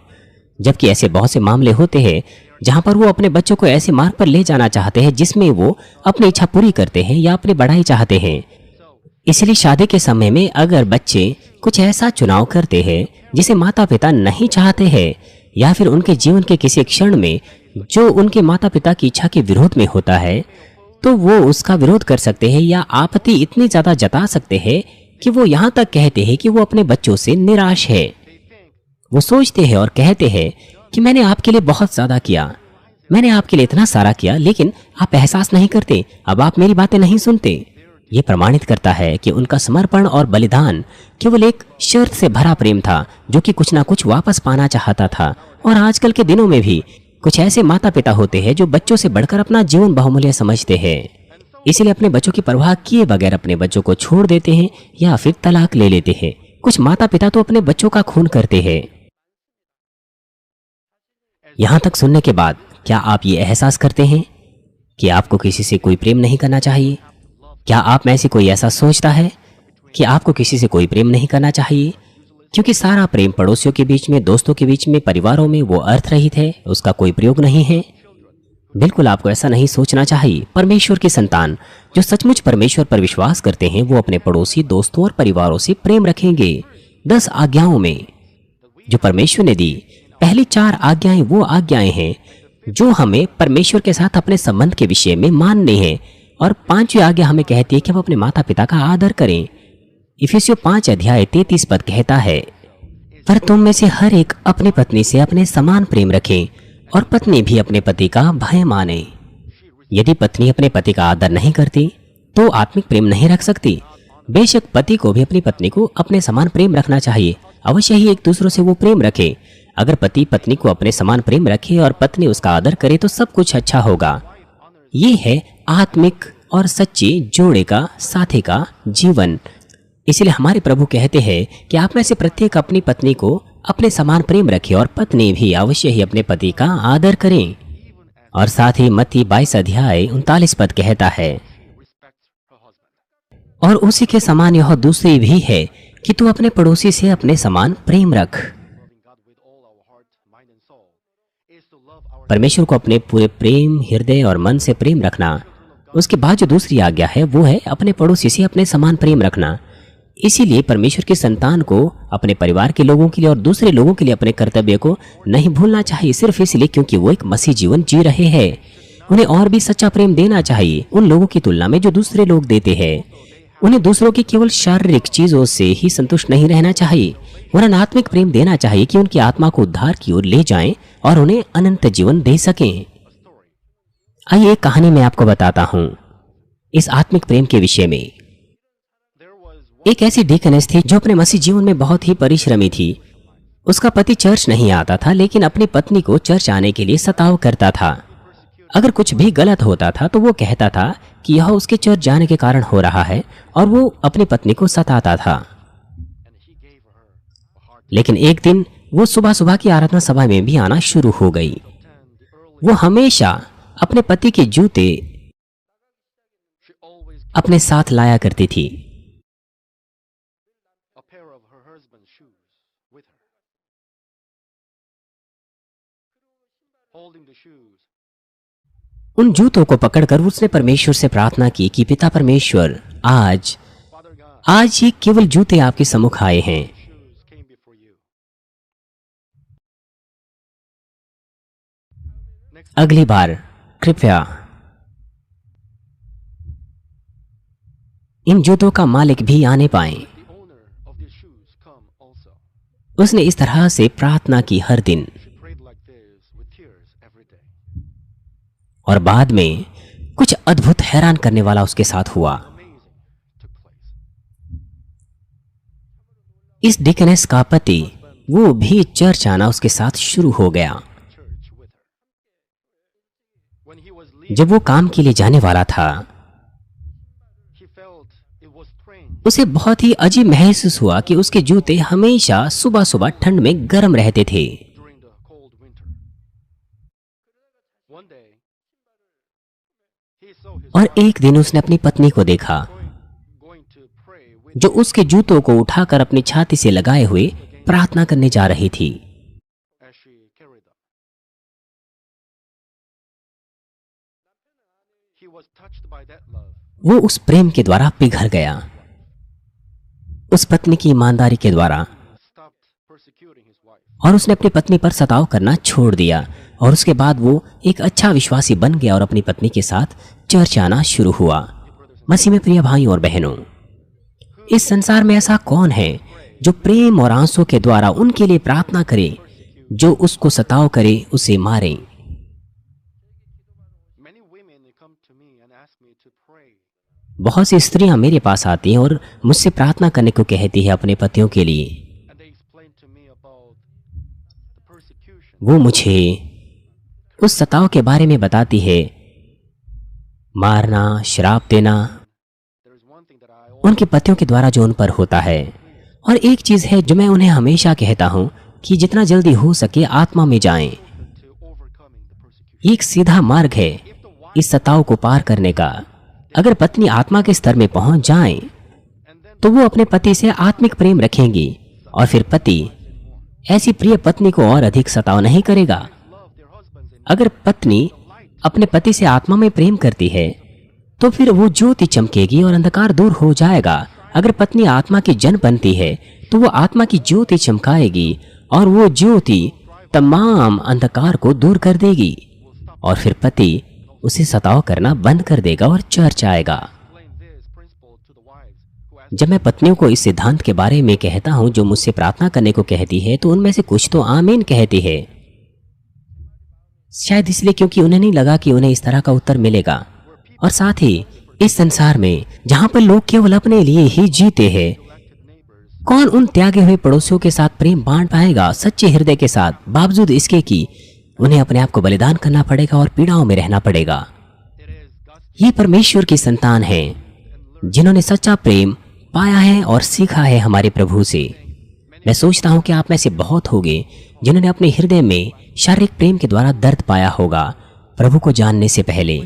जबकि ऐसे बहुत से मामले होते हैं जहां पर वो अपने बच्चों को ऐसे मार्ग पर ले जाना चाहते हैं जिसमें वो अपनी इच्छा पूरी करते हैं या अपनी बढ़ाई चाहते हैं। इसलिए शादी के समय में अगर बच्चे कुछ ऐसा चुनाव करते हैं जिसे माता पिता नहीं चाहते हैं, या फिर उनके जीवन के किसी क्षण में जो उनके माता पिता की इच्छा के विरोध में होता है, तो वो उसका विरोध कर सकते हैं या आपत्ति इतनी ज्यादा जता सकते हैं कि वो यहाँ तक कहते हैं कि वो अपने बच्चों से निराश है। वो सोचते हैं और कहते हैं कि मैंने आपके लिए बहुत ज्यादा किया, मैंने आपके लिए इतना सारा किया, लेकिन आप एहसास नहीं करते, अब आप मेरी बातें नहीं सुनते। ये प्रमाणित करता है कि उनका समर्पण और बलिदान केवल एक शर्त से भरा प्रेम था, जो कि कुछ ना कुछ वापस पाना चाहता था। और आजकल के दिनों में भी कुछ ऐसे माता पिता होते हैं जो बच्चों से बढ़कर अपना जीवन बहुमूल्य समझते हैं, इसलिए अपने बच्चों की परवाह किए बगैर अपने बच्चों को छोड़ देते हैं या फिर तलाक ले लेते हैं। कुछ माता पिता तो अपने बच्चों का खून करते हैं। यहाँ तक सुनने के बाद क्या आप ये एहसास करते हैं कि आपको किसी से कोई प्रेम नहीं करना चाहिए? क्या आप में से कोई ऐसा सोचता है कि आपको किसी से कोई प्रेम नहीं करना चाहिए? क्योंकि सारा प्रेम पड़ोसियों के बीच में, दोस्तों के बीच में, परिवारों में वो अर्थ रहित है, उसका कोई प्रयोग नहीं है। बिल्कुल आपको ऐसा नहीं सोचना चाहिए। परमेश्वर की संतान जो सचमुच परमेश्वर पर विश्वास करते हैं, वो अपने पड़ोसी, दोस्तों और परिवारों से प्रेम रखेंगे। 10 आज्ञाओं में जो परमेश्वर ने दी, पहली 4 आज्ञाएं वो आज्ञाएं हैं जो हमें परमेश्वर के साथ अपने संबंध के विषय में मानने हैं, और 5वीं आज्ञा हमें कहती है कि हम अपने माता पिता का आदर करें। इफिसियों 5 अध्याय 33 पद कहता है, पर तुम में से हर एक अपनी पत्नी से अपने समान प्रेम रखे और पत्नी भी अपने पति का भय माने। यदि पत्नी अपने पति का आदर नहीं करती तो आत्मिक प्रेम नहीं रख सकती। बेशक पति को भी अपनी पत्नी को अपने समान प्रेम रखना चाहिए, अवश्य ही एक दूसरों से वो प्रेम रखे। अगर पति पत्नी को अपने समान प्रेम रखे और पत्नी उसका आदर करे तो सब कुछ अच्छा होगा। ये है आत्मिक और सच्ची जोड़े का, साथी का जीवन। इसलिए हमारे प्रभु कहते हैं कि आप में से प्रत्येक अपनी पत्नी को अपने समान प्रेम रखे और पत्नी भी अवश्य ही अपने पति का आदर करें। और साथ ही मत्ती 22 अध्याय 39 पद कहता है, और उसी के समान यह दूसरी भी है कि तू अपने पड़ोसी से अपने समान प्रेम रख। परमेश्वर को अपने पूरे प्रेम, हृदय और मन से प्रेम रखना। उसके बाद जो दूसरी आज्ञा है वो है अपने पड़ोसी से अपने समान प्रेम रखना। इसीलिए परमेश्वर की संतान को अपने परिवार के लोगों के लिए और दूसरे लोगों के लिए अपने कर्तव्य को नहीं भूलना चाहिए, सिर्फ इसलिए क्योंकि वो एक मसीह जीवन जी रहे हैं। उन्हें और भी सच्चा प्रेम देना चाहिए उन लोगों की तुलना में जो दूसरे लोग देते हैं। उन्हें दूसरों की केवल शारीरिक चीजों से ही संतुष्ट नहीं रहना चाहिए, उन्हें आत्मिक प्रेम देना चाहिए कि उनकी आत्मा को उद्धार की ओर ले जाएं और उन्हें अनंत जीवन दे सकें। आइए एक कहानी मैं आपको बताता हूं इस आत्मिक प्रेम के विषय में। एक ऐसी डीकनेस थी जो अपने मसीह जीवन में बहुत ही परिश्रमी थी। उसका पति चर्च नहीं आता था, लेकिन अपनी पत्नी को चर्च आने के लिए सताव करता था। अगर कुछ भी गलत होता था तो वो कहता था कि यह उसके चर्च जाने के कारण हो रहा है, और वो अपनी पत्नी को सताता था। लेकिन एक दिन वो सुबह सुबह की आराधना सभा में भी आना शुरू हो गई। वो हमेशा अपने पति के जूते अपने साथ लाया करती थी। उन जूतों को पकड़कर उसने परमेश्वर से प्रार्थना की कि पिता परमेश्वर, आज ये केवल जूते आपके सम्मुख आए हैं। अगली बार कृपया इन जूतों का मालिक भी आने पाए। उसने इस तरह से प्रार्थना की हर दिन, और बाद में कुछ अद्भुत हैरान करने वाला उसके साथ हुआ। इस डिकनेस का पति वो भी चर्च आना उसके साथ शुरू हो गया। जब वो काम के लिए जाने वाला था, उसे बहुत ही अजीब महसूस हुआ कि उसके जूते हमेशा सुबह सुबह ठंड में गर्म रहते थे। और एक दिन उसने अपनी पत्नी को देखा जो उसके जूतों को उठाकर अपनी छाती से लगाए हुए प्रार्थना करने जा रही थी। वो उस प्रेम के द्वारा पिघल गया, उस पत्नी की ईमानदारी के द्वारा, और उसने अपनी पत्नी पर सताव करना छोड़ दिया। और उसके बाद वो एक अच्छा विश्वासी बन गया और अपनी पत्नी के साथ चर्च आना शुरू हुआ। मसीह में प्रिय भाइयों और बहनों, इस संसार में ऐसा कौन है जो प्रेम और आंसू के द्वारा उनके लिए प्रार्थना करे जो उसको सताव करे, उसे मारे। बहुत सी स्त्रियां मेरे पास आती हैं और मुझसे प्रार्थना करने को कहती है अपने पतियों के लिए। वो मुझे उस सताव के बारे में बताती है, मारना, श्राप देना, उनके पतियों के द्वारा जो उन पर होता है। और एक चीज है जो मैं उन्हें हमेशा कहता हूं कि जितना जल्दी हो सके आत्मा में जाएं। ये एक सीधा मार्ग है इस सताव को पार करने का। अगर पत्नी आत्मा के स्तर में पहुंच जाए तो वो अपने पति से आत्मिक प्रेम रखेंगी और फिर पति ऐसी प्रिय पत्नी को और अधिक सताव नहीं करेगा। अगर पत्नी अपने पति से आत्मा में प्रेम करती है तो फिर वो ज्योति चमकेगी और अंधकार दूर हो जाएगा। अगर पत्नी आत्मा की जन बनती है तो वो आत्मा की ज्योति चमकाएगी और वो ज्योति तमाम अंधकार को दूर कर देगी और फिर पति उसे सताव करना बंद कर देगा और चर्च आएगा। जब मैं पत्नियों को इस सिद्धांत के बारे में कहता हूं जो मुझसे प्रार्थना करने को कहती है तो उनमें से कुछ तो आमीन कहती है, शायद इसलिए क्योंकि उन्हें नहीं लगा कि उन्हें इस तरह का उत्तर मिलेगा। और साथ ही इस संसार में जहां पर लोग केवल अपने लिए ही जीते हैं, कौन उन त्यागे हुए पड़ोसियों के साथ प्रेम बांट पाएगा सच्चे हृदय के साथ, बावजूद इसके कि उन्हें अपने आप को बलिदान करना पड़ेगा और पीड़ाओं में रहना पड़ेगा। ये परमेश्वर की संतान हैं जिन्होंने सच्चा प्रेम पाया है और सीखा है हमारे प्रभु से। मैं सोचता हूं कि आप में से बहुत होंगे जिन्होंने अपने हृदय में शारीरिक प्रेम के द्वारा दर्द पाया होगा प्रभु को जानने से पहले।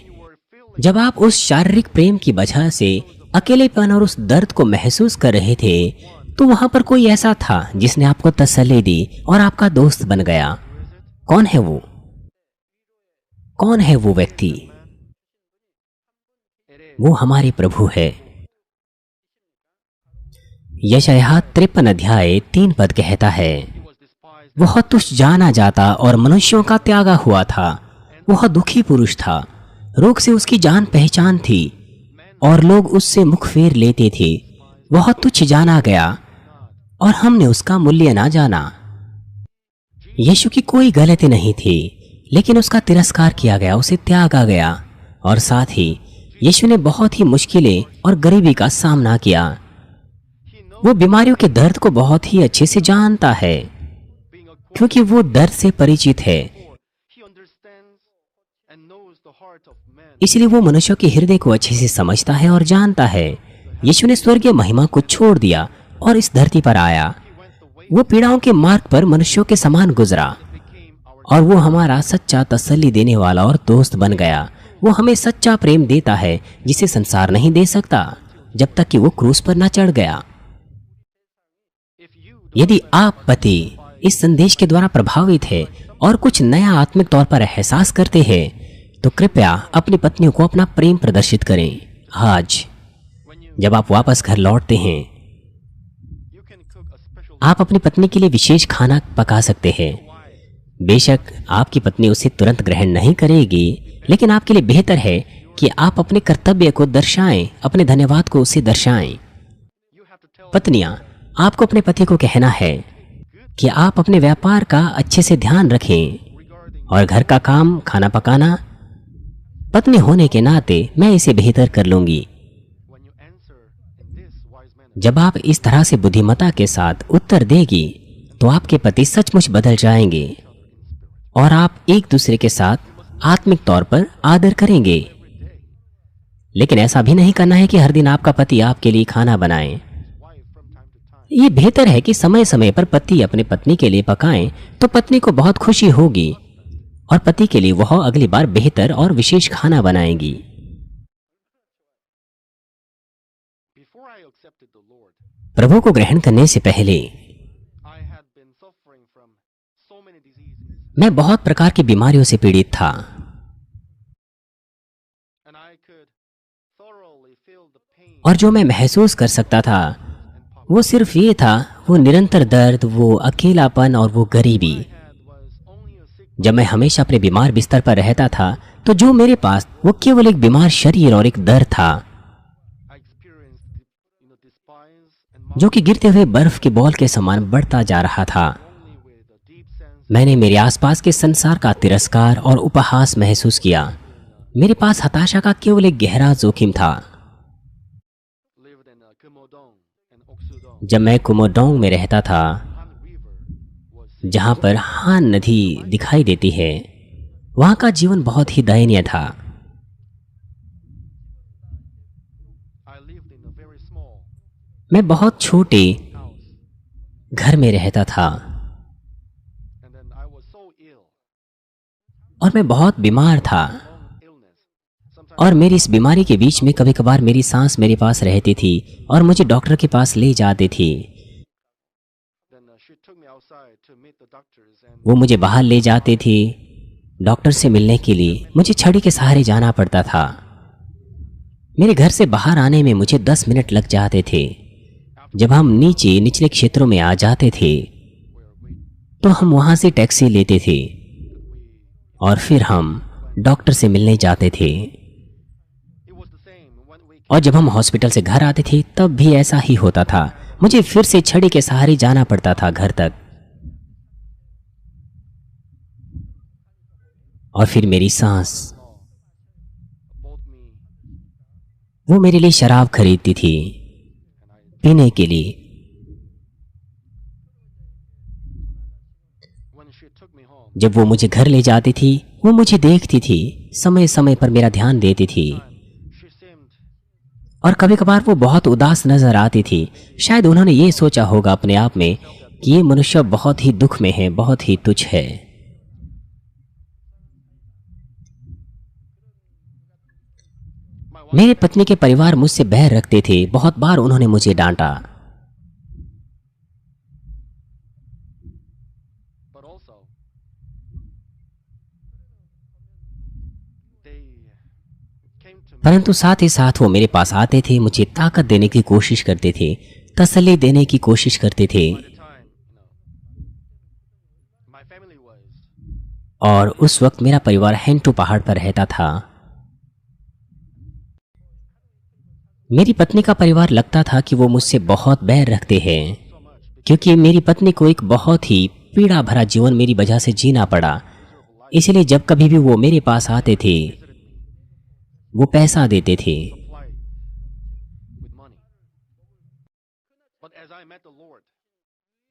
जब आप उस शारीरिक प्रेम की वजह से अकेलेपन और उस दर्द को महसूस कर रहे थे तो वहां पर कोई ऐसा था जिसने आपको तसल्ली दी और आपका दोस्त बन गया। कौन है वो? कौन है वो व्यक्ति? वो हमारे प्रभु है। यशायाह 53 अध्याय 3 पद कहता है, वह तुच्छ जाना जाता और मनुष्यों का त्यागा हुआ था। वह दुखी पुरुष था, रोग से उसकी जान पहचान थी और लोग उससे मुख फेर लेते थे। वह तुच्छ जाना गया और हमने उसका मूल्य ना जाना। यीशु की कोई गलती नहीं थी, लेकिन उसका तिरस्कार किया गया, उसे त्यागा गया। और साथ ही यीशु ने बहुत ही मुश्किलें और गरीबी का सामना किया। वो बीमारियों के दर्द को बहुत ही अच्छे से जानता है क्योंकि वो दर्द से परिचित है। इसलिए वो मनुष्यों के हृदय को अच्छे से समझता है और जानता है। यीशु ने स्वर्गीय महिमा को छोड़ दिया और इस धरती पर आया। वो पीड़ाओं के मार्ग पर मनुष्यों के समान गुजरा और वो हमारा सच्चा तसल्ली देने वाला और दोस्त बन गया। वो हमें सच्चा प्रेम देता है जिसे संसार नहीं दे सकता जब तक कि वो क्रूस पर न चढ़ गया। यदि आप पति इस संदेश के द्वारा प्रभावित है और कुछ नया आत्मिक तौर पर एहसास करते हैं तो कृपया अपनी पत्नियों को अपना प्रेम प्रदर्शित करें। आज जब आप वापस घर लौटते हैं आप अपनी पत्नी के लिए विशेष खाना पका सकते हैं। बेशक आपकी पत्नी उसे तुरंत ग्रहण नहीं करेगी, लेकिन आपके लिए बेहतर है कि आप अपने कर्तव्य को दर्शाएं, अपने धन्यवाद को उसे दर्शाएं। पत्नियां, आपको अपने पति को कहना है कि आप अपने व्यापार का अच्छे से ध्यान रखें और घर का काम, खाना पकाना, पत्नी होने के नाते मैं इसे बेहतर कर लूंगी। जब आप इस तरह से बुद्धिमता के साथ उत्तर देगी तो आपके पति सचमुच बदल जाएंगे और आप एक दूसरे के साथ आत्मिक तौर पर आदर करेंगे। लेकिन ऐसा भी नहीं करना है कि हर दिन आपका पति आपके लिए खाना बनाए। ये बेहतर है कि समय समय पर पति अपने पत्नी के लिए पकाएं तो पत्नी को बहुत खुशी होगी और पति के लिए वह अगली बार बेहतर और विशेष खाना बनाएंगी। प्रभु को ग्रहण करने से पहले मैं बहुत प्रकार की बीमारियों से पीड़ित था और जो मैं महसूस कर सकता था वो सिर्फ ये था, वो निरंतर दर्द, वो अकेलापन और वो गरीबी। जब मैं हमेशा अपने बीमार बिस्तर पर रहता था तो जो मेरे पास वो केवल एक बीमार शरीर और एक दर्द था, I experienced, despise and जो कि गिरते हुए बर्फ के बॉल के समान बढ़ता जा रहा था। only with a deep sense मैंने मेरे आसपास के संसार का तिरस्कार और उपहास महसूस किया। मेरे पास हताशा का केवल एक गहरा जोखिम था। lived in Kumodong and Oksudong. जब मैं कुमोडोंग में रहता था, Han River was जहाँ पर हान नदी दिखाई देती है, वहाँ का जीवन बहुत ही दयनीय था। I lived in a very small मैं बहुत छोटे house घर में रहता था and then I was so ill. और मैं बहुत बीमार था। Long illness. Sometimes और मेरी इस बीमारी के बीच में कभी कभार मेरी सांस मेरे पास रहती थी और मुझे डॉक्टर के पास ले जाती थी। then she took me outside to meet the doctors and वो मुझे बाहर ले जाते थे डॉक्टर से मिलने के लिए। मुझे छड़ी के सहारे जाना पड़ता था। मेरे घर से बाहर आने में मुझे 10 मिनट लग जाते थे। जब हम निचले क्षेत्रों में आ जाते थे तो हम वहां से टैक्सी लेते थे और फिर हम डॉक्टर से मिलने जाते थे। it was the same when we और जब हम हॉस्पिटल से घर आते थे तब भी ऐसा ही होता था। मुझे फिर से छड़ी के सहारे जाना पड़ता था घर तक। और फिर मेरी सांस, bought me वो मेरे लिए शराब खरीदती थी पीने के लिए। when she took me home. जब वो मुझे घर ले जाती थी, वो मुझे देखती थी, समय समय पर मेरा ध्यान देती थी She seemed और कभी कभार वो बहुत उदास नजर आती थी। शायद उन्होंने ये सोचा होगा अपने आप में कि ये मनुष्य बहुत ही दुख में है, बहुत ही तुच्छ है। मेरे पत्नी के परिवार मुझसे बैर रखते थे। बहुत बार उन्होंने मुझे डांटा। but also they came to me परंतु साथ ही साथ वो मेरे पास आते थे, मुझे ताकत देने की कोशिश करते थे, तसल्ली देने की कोशिश करते थे। by the time my family was और उस वक्त मेरा परिवार हेंटू पहाड़ पर रहता था। मेरी पत्नी का परिवार लगता था कि वो मुझसे बहुत बैर रखते हैं, so much क्योंकि मेरी पत्नी को एक बहुत ही पीड़ा भरा जीवन मेरी वजह से जीना पड़ा। इसलिए जब कभी भी वो मेरे पास आते थे, वो पैसा देते थे। supplied with money. But as I met the Lord,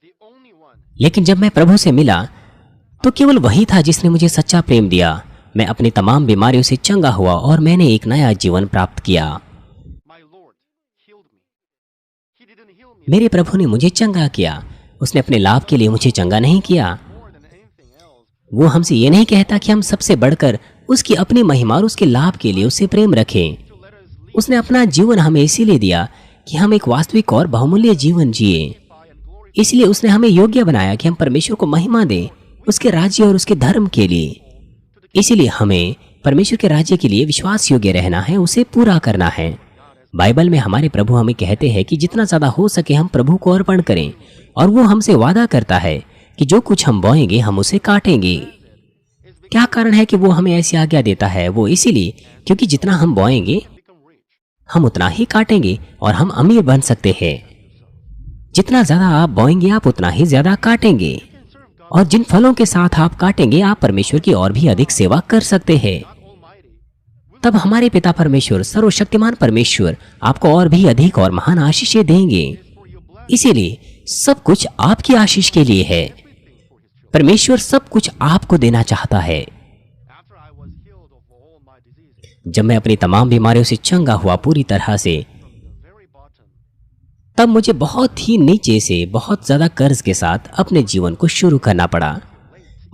the only one लेकिन जब मैं प्रभु से मिला तो केवल वही था जिसने मुझे सच्चा प्रेम दिया। मैं अपनी तमाम बीमारियों से चंगा हुआ और मैंने एक नया जीवन प्राप्त किया। my Lord healed me. He didn't heal me मेरे प्रभु ने मुझे चंगा किया। उसने अपने लाभ के लिए मुझे चंगा नहीं किया। more than anything else. वो हमसे ये नहीं कहता कि हम सबसे बढ़कर उसकी अपनी महिमा और उसके लाभ के लिए उससे प्रेम रखें। To let us live उसने अपना जीवन हमें इसीलिए दिया कि हम एक वास्तविक और बहुमूल्य जीवन जिए। and glorify इसलिए उसने हमें योग्य बनाया कि हम परमेश्वर को महिमा दें, उसके राज्य और उसके धर्म के लिए। इसलिए हमें परमेश्वर के राज्य के लिए विश्वास योग्य रहना है, उसे पूरा करना है। बाइबल में हमारे प्रभु हमें कहते हैं कि जितना ज्यादा हो सके हम प्रभु को अर्पण करें, और वो हमसे वादा करता है कि जो कुछ हम बोएंगे हम उसे काटेंगे। क्या कारण है कि वो हमें ऐसी आज्ञा देता है? वो इसीलिए क्योंकि जितना हम बोएंगे become rich. हम उतना ही काटेंगे और हम अमीर बन सकते हैं। जितना ज्यादा आप बोएंगे आप उतना ही ज्यादा काटेंगे, और जिन फलों के साथ आप काटेंगे आप परमेश्वर की और भी अधिक सेवा कर सकते हैं। Almighty तब हमारे पिता परमेश्वर, सर्वशक्तिमान परमेश्वर आपको और भी अधिक और महान आशीषें देंगे। for your blessing, इसीलिए सब कुछ आपकी आशीष के लिए है। everything for his children. परमेश्वर सब कुछ आपको देना चाहता है। After I was healed of all my diseases, जब मैं अपनी तमाम बीमारियों से चंगा हुआ पूरी तरह से, from the very bottom, तब मुझे बहुत ही नीचे से बहुत ज्यादा कर्ज के साथ अपने जीवन को शुरू करना पड़ा।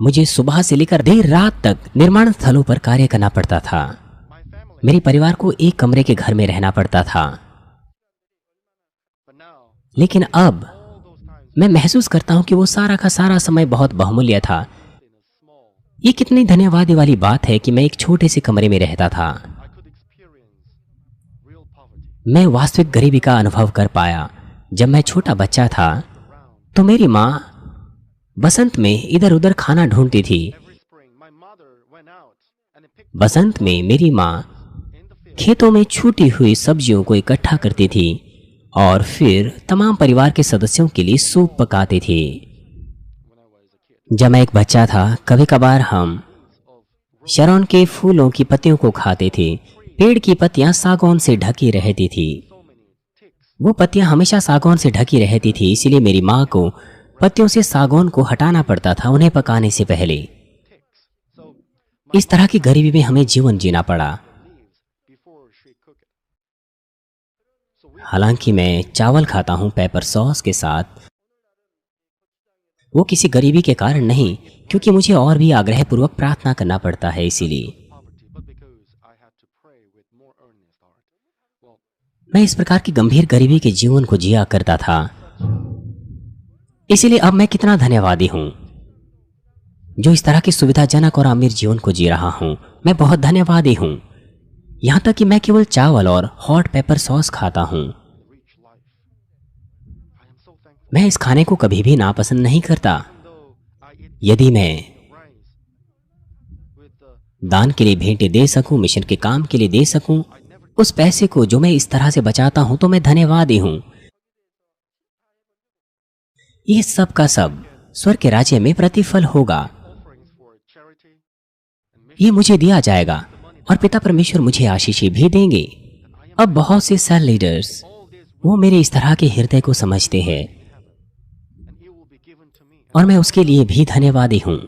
मुझे सुबह से लेकर देर रात तक निर्माण स्थलों पर कार्य करना पड़ता था। my family, मेरे परिवार को एक कमरे के घर में रहना पड़ता था। but now लेकिन अब all those times मैं महसूस करता हूँ कि वो सारा का सारा समय बहुत बहुमूल्य था। in a small, ये कितनी धन्यवादी वाली बात है कि मैं एक छोटे से कमरे में रहता था। I could experience real poverty मैं वास्तविक गरीबी का अनुभव कर पाया। जब मैं छोटा बच्चा था around तो मेरी माँ बसंत में इधर उधर खाना ढूंढती थी। every spring बसंत में मेरी माँ खेतों में छूटी हुई सब्जियों को इकट्ठा करती थी और फिर तमाम परिवार के सदस्यों के लिए सूप पकाती थी। जब मैं एक बच्चा था, कभी कभार हम शरोन के फूलों की पत्तियों को खाते थे। पेड़ की पत्तियां सागौन से ढकी रहती थी। वो पत्तियां हमेशा सागौन से ढकी रहती थी, इसीलिए मेरी माँ को पत्तियों से सागौन को हटाना पड़ता था उन्हें पकाने से पहले। इस तरह की गरीबी में हमें जीवन जीना पड़ा। हालांकि मैं चावल खाता हूं पेपर सॉस के साथ, वो किसी गरीबी के कारण नहीं, क्योंकि मुझे और भी आग्रहपूर्वक प्रार्थना करना पड़ता है। इसीलिए मैं इस प्रकार की गंभीर गरीबी के जीवन को जिया करता था। इसीलिए अब मैं कितना धन्यवादी हूं जो इस तरह की सुविधाजनक और अमीर जीवन को जी रहा हूं। मैं बहुत धन्यवादी हूं। यहां तक कि मैं केवल चावल और हॉट पेपर सॉस खाता हूं। मैं इस खाने को कभी भी नापसंद नहीं करता। यदि मैं दान के लिए भेंटें दे सकूं, मिशन के काम के लिए दे सकूं, उस पैसे को जो मैं इस तरह से बचाता हूं, तो मैं धन्यवादी हूं। ये सब का सब स्वर्ग के राज्य में प्रतिफल होगा। ये मुझे दिया जाएगा और पिता परमेश्वर मुझे आशीषें भी देंगे। अब बहुत से सेल लीडर्स वो मेरे इस तरह के हृदय को समझते हैं और मैं उसके लिए भी धन्यवादी हूं।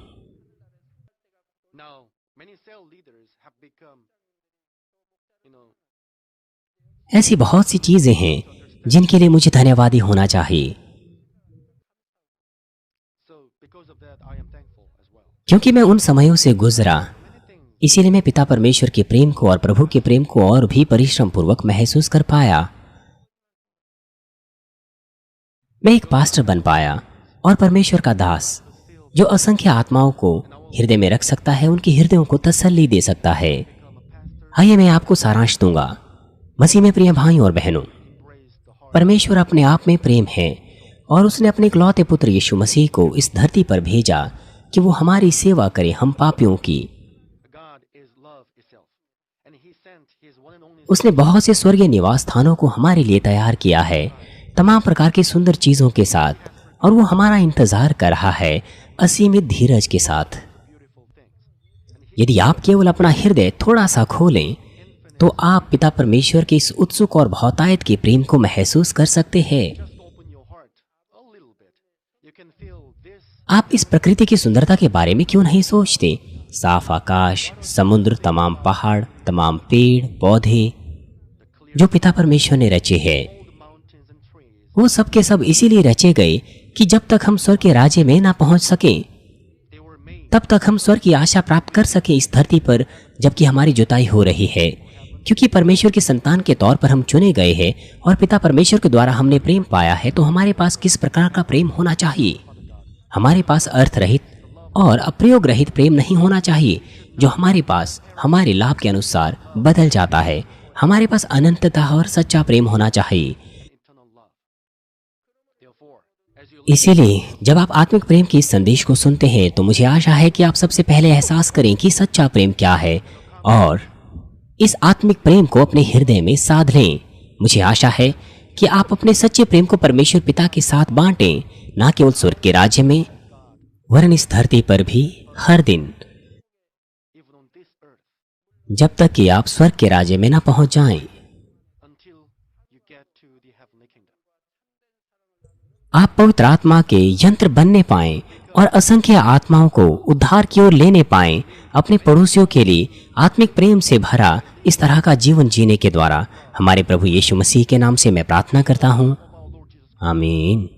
ऐसी बहुत सी चीजें हैं जिनके लिए मुझे धन्यवादी होना चाहिए, क्योंकि मैं उन समयों से गुजरा। इसीलिए मैं पिता परमेश्वर के प्रेम को और प्रभु के प्रेम को और भी परिश्रम पूर्वक महसूस कर पाया। मैं एक पास्टर बन पाया और परमेश्वर का दास, जो असंख्य आत्माओं को हृदय में रख सकता है, उनके हृदयों को तसल्ली दे सकता है। आइए मैं आपको सारांश दूंगा। मसीह में प्रिय भाइयों और बहनों, परमेश्वर अपने आप में प्रेम है और उसने अपने इकलौते पुत्र यीशु मसीह को इस धरती पर भेजा कि वो हमारी सेवा करे, हम पापियों की। उसने बहुत से स्वर्गीय निवास स्थानों को हमारे लिए तैयार किया है, तमाम प्रकार की सुंदर चीजों के साथ, और वो हमारा इंतजार कर रहा है असीमित धीरज के साथ। यदि आप केवल अपना हृदय थोड़ा सा खोलें तो आप पिता परमेश्वर के इस उत्सुक और बहुतायत के प्रेम को महसूस कर सकते हैं। आप इस प्रकृति की सुंदरता के बारे में क्यों नहीं सोचते? साफ आकाश, समुद्र, तमाम पहाड़, तमाम पेड़ पौधे जो पिता परमेश्वर ने रचे हैं, वो सब के सब इसीलिए रचे गए कि जब तक हम स्वर्ग के राज्य में ना पहुंच सके, तब तक हम स्वर्ग की आशा प्राप्त कर सके इस धरती पर, जबकि हमारी जुताई हो रही है। क्योंकि परमेश्वर की संतान के तौर पर हम चुने गए हैं और पिता परमेश्वर के द्वारा हमने प्रेम पाया है, तो हमारे पास किस प्रकार का प्रेम होना चाहिए? हमारे पास अर्थ रहित और अप्रयोग रहित प्रेम नहीं होना चाहिए, जो हमारे पास हमारे लाभ के अनुसार बदल जाता है। हमारे पास अनंतता और सच्चा प्रेम होना चाहिए। इसीलिए जब आप आत्मिक प्रेम के इस संदेश को सुनते हैं, तो मुझे आशा है कि आप सबसे पहले एहसास करें कि सच्चा प्रेम क्या है और इस आत्मिक प्रेम को अपने हृदय में साध लें। मुझे आशा है कि आप अपने सच्चे प्रेम को परमेश्वर पिता के साथ बांटें, ना केवल स्वर्ग के राज्य में, वरन इस धरती पर भी हर दिन, जब तक कि आप स्वर्ग के राज्य में ना पहुंच जाएं। आप पवित्र आत्मा के यंत्र बनने पाएं और असंख्य आत्माओं को उद्धार की ओर लेने पाएं, अपने पड़ोसियों के लिए आत्मिक प्रेम से भरा इस तरह का जीवन जीने के द्वारा। हमारे प्रभु यीशु मसीह के नाम से मैं प्रार्थना करता हूं, आमीन।